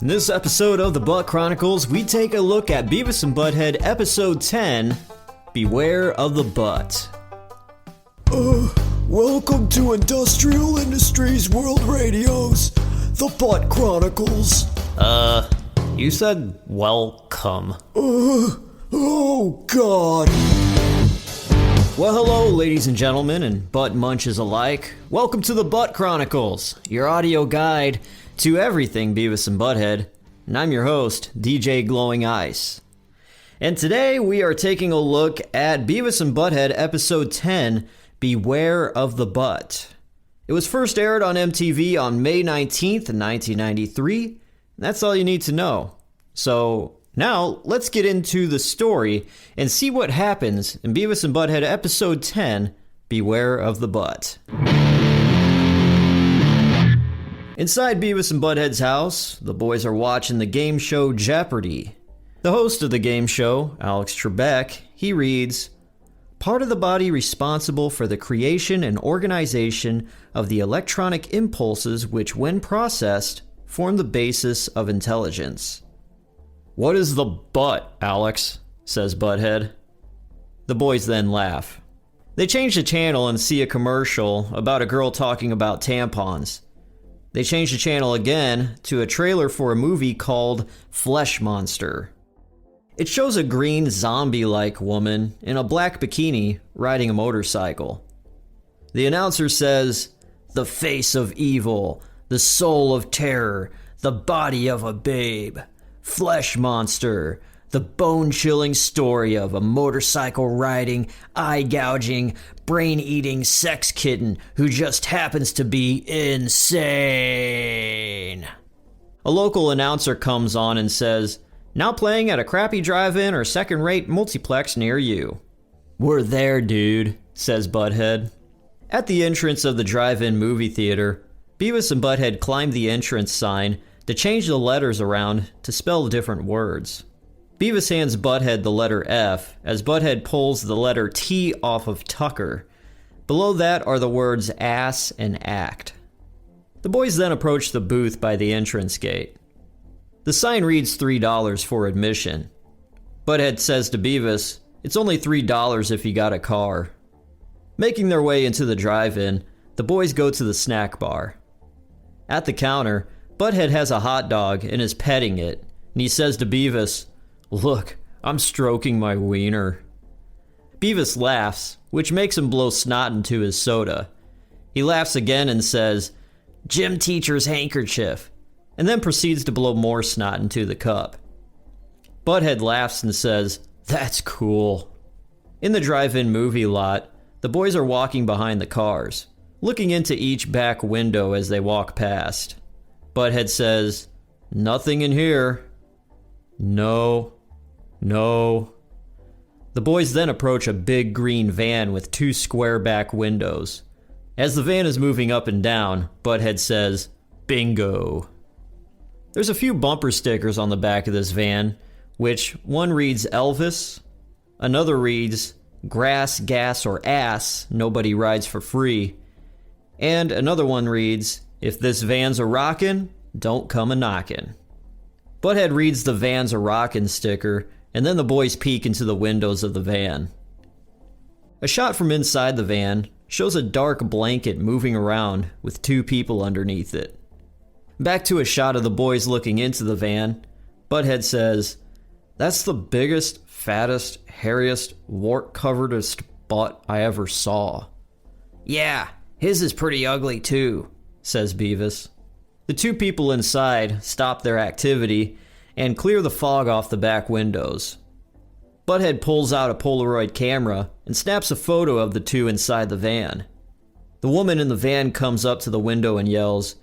In this episode of the Butt Chronicles, we take a look at Beavis and Butthead Episode 10, Beware of the Butt. Welcome to Industrial Industries World Radio's The Butt Chronicles. You said welcome. Oh God. Well, hello, ladies and gentlemen, and butt munches alike. Welcome to the Butt Chronicles, your audio guide to everything Beavis and Butthead. And I'm your host, DJ Glowing Ice. And today we are taking a look at Beavis and Butthead Episode 10, Beware of the Butt. It was first aired on MTV on May 19th, 1993. And that's all you need to know. So now let's get into the story and see what happens in Beavis and Butthead Episode 10, Beware of the Butt. Inside Beavis and Butthead's house, the boys are watching the game show Jeopardy! The host of the game show, Alex Trebek, he reads, "Part of the body responsible for the creation and organization of the electronic impulses which, when processed, form the basis of intelligence." "What is the butt, Alex?" says Butthead. The boys then laugh. They change the channel and see a commercial about a girl talking about tampons. They change the channel again to a trailer for a movie called Flesh Monster. It shows a green zombie-like woman in a black bikini riding a motorcycle. The announcer says, "The face of evil, the soul of terror, the body of a babe. Flesh Monster, the bone-chilling story of a motorcycle-riding, eye-gouging, brain-eating sex kitten who just happens to be insane." A local announcer comes on and says, "Now playing at a crappy drive-in or second-rate multiplex near you." "We're there, dude," says Butthead. At the entrance of the drive-in movie theater, Beavis and Butthead climb the entrance sign to change the letters around to spell different words. Beavis hands Butthead the letter F as Butthead pulls the letter T off of Tucker. Below that are the words ass and act. The boys then approach the booth by the entrance gate. The sign reads $3 for admission. Butthead says to Beavis, "It's only $3 if you got a car." Making their way into the drive-in, the boys go to the snack bar. At the counter, Butthead has a hot dog and is petting it, and he says to Beavis, "Look, I'm stroking my wiener." Beavis laughs, which makes him blow snot into his soda. He laughs again and says, "Gym teacher's handkerchief," and then proceeds to blow more snot into the cup. Butthead laughs and says, "That's cool." In the drive-in movie lot, the boys are walking behind the cars, looking into each back window as they walk past. Butthead says, "Nothing in here." No. The boys then approach a big green van with two square back windows. As the van is moving up and down, Butthead says, "Bingo." There's a few bumper stickers on the back of this van, which one reads Elvis, another reads "Grass, gas, or ass, nobody rides for free," and another one reads, "If this van's a rockin', don't come a knockin'." Butthead reads the "Van's a rockin' sticker, and then the boys peek into the windows of the van. A shot from inside the van shows a dark blanket moving around with two people underneath it. Back to a shot of the boys looking into the van, Butthead says, "That's the biggest, fattest, hairiest, wart-coveredest butt I ever saw." "Yeah, his is pretty ugly too," says Beavis. The two people inside stop their activity and clear the fog off the back windows. Butthead pulls out a Polaroid camera and snaps a photo of the two inside the van. The woman in the van comes up to the window and yells,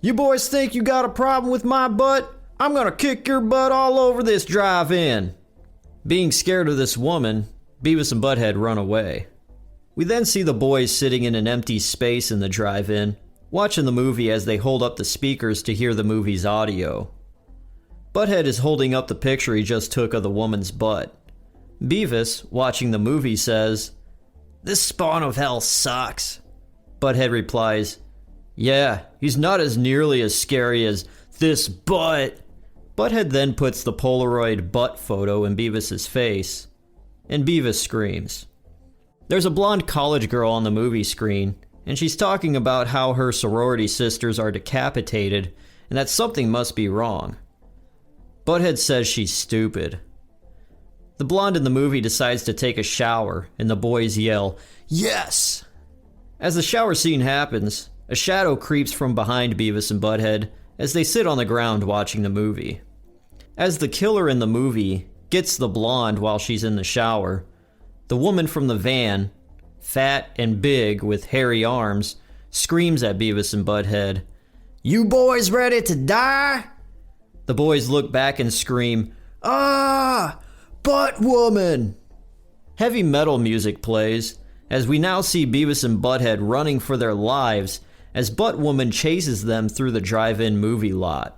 "You boys think you got a problem with my butt? I'm gonna kick your butt all over this drive-in." Being scared of this woman, Beavis and Butthead run away. We then see the boys sitting in an empty space in the drive-in, watching the movie as they hold up the speakers to hear the movie's audio. Butthead is holding up the picture he just took of the woman's butt. Beavis, watching the movie, says, "This spawn of hell sucks." Butthead replies, "Yeah, he's not as nearly as scary as this butt." Butthead then puts the Polaroid butt photo in Beavis's face, and Beavis screams. There's a blonde college girl on the movie screen, and she's talking about how her sorority sisters are decapitated and that something must be wrong. Butthead says she's stupid. The blonde in the movie decides to take a shower, and the boys yell, "Yes!" As the shower scene happens, a shadow creeps from behind Beavis and Butthead as they sit on the ground watching the movie. As the killer in the movie gets the blonde while she's in the shower, the woman from the van, fat and big with hairy arms, screams at Beavis and Butthead, "You boys ready to die?" The boys look back and scream, "Ah! Butt woman!" Heavy metal music plays as we now see Beavis and Butthead running for their lives as Butt Woman chases them through the drive-in movie lot.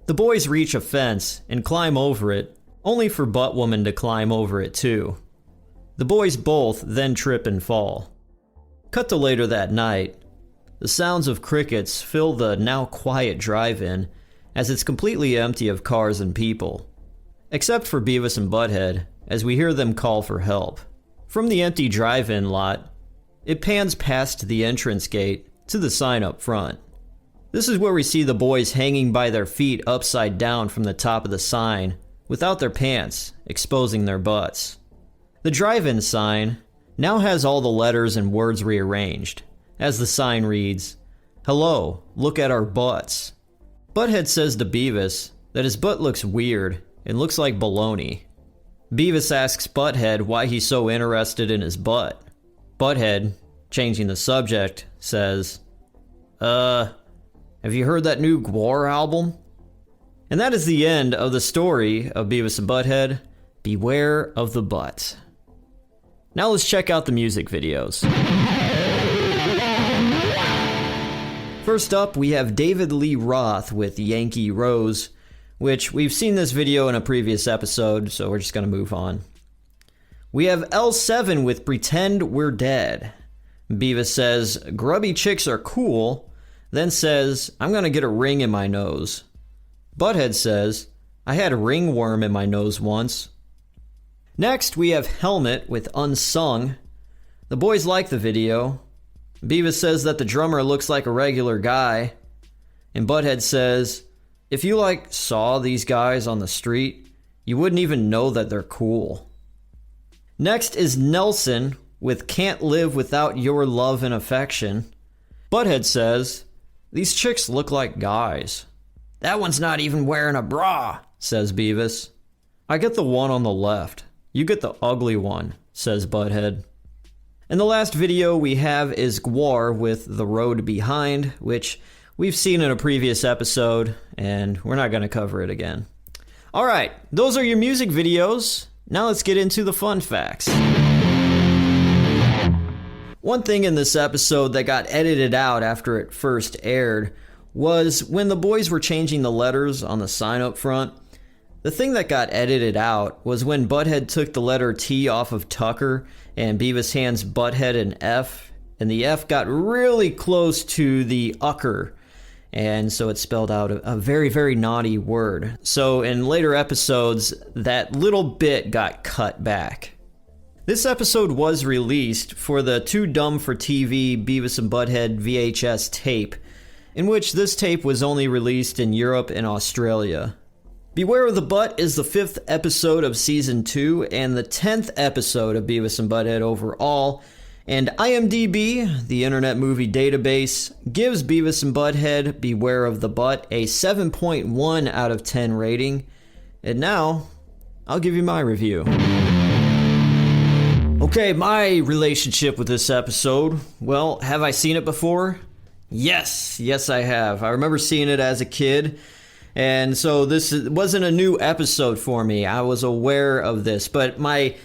The boys reach a fence and climb over it, only for Butt Woman to climb over it too. The boys both then trip and fall. Cut to later that night. The sounds of crickets fill the now quiet drive-in as it's completely empty of cars and people. Except for Beavis and Butthead, as we hear them call for help. From the empty drive-in lot, it pans past the entrance gate to the sign up front. This is where we see the boys hanging by their feet upside down from the top of the sign, without their pants, exposing their butts. The drive-in sign now has all the letters and words rearranged, as the sign reads, "Hello, look at our butts." Butthead says to Beavis that his butt looks weird and looks like baloney. Beavis asks Butthead why he's so interested in his butt. Butthead, changing the subject, says, have you heard that new Gwar album?" And that is the end of the story of Beavis and Butthead, Beware of the Butt. Now let's check out the music videos. First up, we have David Lee Roth with Yankee Rose, which we've seen this video in a previous episode, so we're just going to move on. We have L7 with Pretend We're Dead. Beavis says, "Grubby chicks are cool," then says, "I'm going to get a ring in my nose." Butthead says, "I had a ringworm in my nose once." Next, we have Helmet with Unsung. The boys like the video. Beavis says that the drummer looks like a regular guy. And Butthead says, "If you saw these guys on the street, you wouldn't even know that they're cool." Next is Nelson with Can't Live Without Your Love and Affection. Butthead says, "These chicks look like guys." "That one's not even wearing a bra," says Beavis. "I get the one on the left. You get the ugly one," says Butthead. And the last video we have is Gwar with The Road Behind, which we've seen in a previous episode, and we're not going to cover it again. Alright, those are your music videos. Now let's get into the fun facts. One thing in this episode that got edited out after it first aired was when the boys were changing the letters on the sign up front. The thing that got edited out was when Butthead took the letter T off of Tucker and Beavis hands Butthead an F, and the F got really close to the ucker, and so it spelled out a very, very naughty word. So in later episodes, that little bit got cut back. This episode was released for the Too Dumb for TV Beavis and Butthead VHS tape, in which this tape was only released in Europe and Australia. Beware of the Butt is the 5th episode of Season 2 and the 10th episode of Beavis and Butthead overall, and IMDb, the Internet Movie Database, gives Beavis and Butthead Beware of the Butt a 7.1 out of 10 rating. And now, I'll give you my review. Okay, my relationship with this episode. Well, have I seen it before? Yes, I have. I remember seeing it as a kid. And so this wasn't a new episode for me. I was aware of this, but my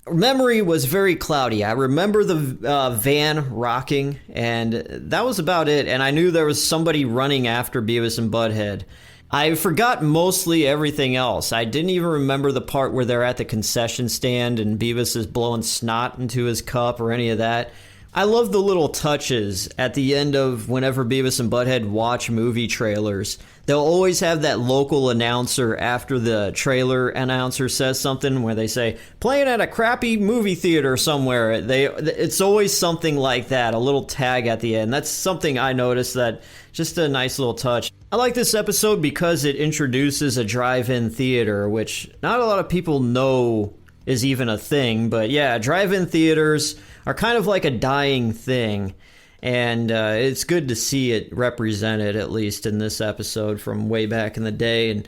memory was very cloudy. I remember the van rocking, and that was about it. And I knew there was somebody running after Beavis and Butthead. I forgot mostly everything else. I didn't even remember the part where they're at the concession stand and Beavis is blowing snot into his cup or any of that. I love the little touches at the end of whenever Beavis and Butthead watch movie trailers. They'll always have that local announcer after the trailer announcer says something where they say, playing at a crappy movie theater somewhere. It's always something like that, a little tag at the end. That's something I noticed, that just a nice little touch. I like this episode because it introduces a drive-in theater, which not a lot of people know is even a thing. But yeah, drive-in theaters are kind of like a dying thing, and it's good to see it represented, at least in this episode from way back in the day, and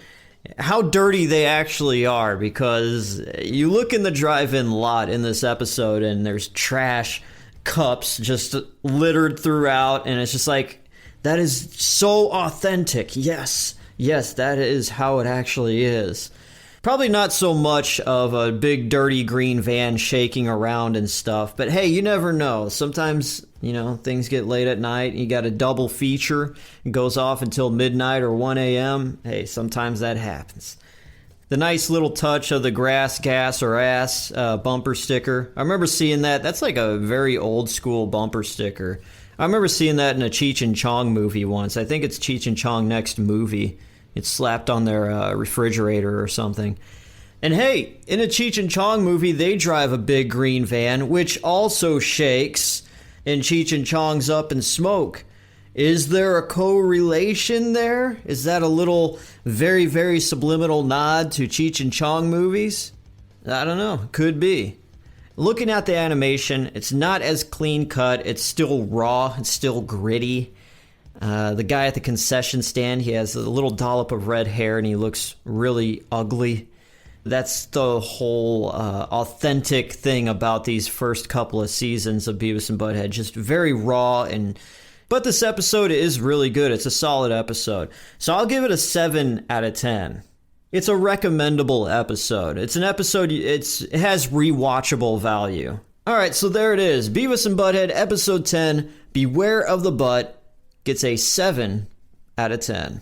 how dirty they actually are, because you look in the drive-in lot in this episode and there's trash cups just littered throughout, and it's just like, that is so authentic. Yes, that is how it actually is. Probably not so much of a big dirty green van shaking around and stuff, but hey, you never know. Sometimes, things get late at night, you got a double feature, it goes off until midnight or 1 a.m. Hey, sometimes that happens. The nice little touch of the grass, gas, or ass bumper sticker. I remember seeing that. That's like a very old school bumper sticker. I remember seeing that in a Cheech and Chong movie once. I think it's Cheech and Chong Next Movie. It's slapped on their refrigerator or something. And hey, in a Cheech and Chong movie, they drive a big green van, which also shakes, and Cheech and Chong's Up in Smoke. Is there a correlation there? Is that a little very, very subliminal nod to Cheech and Chong movies? I don't know. Could be. Looking at the animation, it's not as clean cut. It's still raw. It's still gritty. The guy at the concession stand, he has a little dollop of red hair and he looks really ugly. That's the whole authentic thing about these first couple of seasons of Beavis and Butthead. Just very raw, but this episode is really good. It's a solid episode. So I'll give it a 7 out of 10. It's a recommendable episode. It's an episode, it has rewatchable value. Alright, so there it is. Beavis and Butthead, episode 10, Beware of the Butt, gets a 7 out of 10.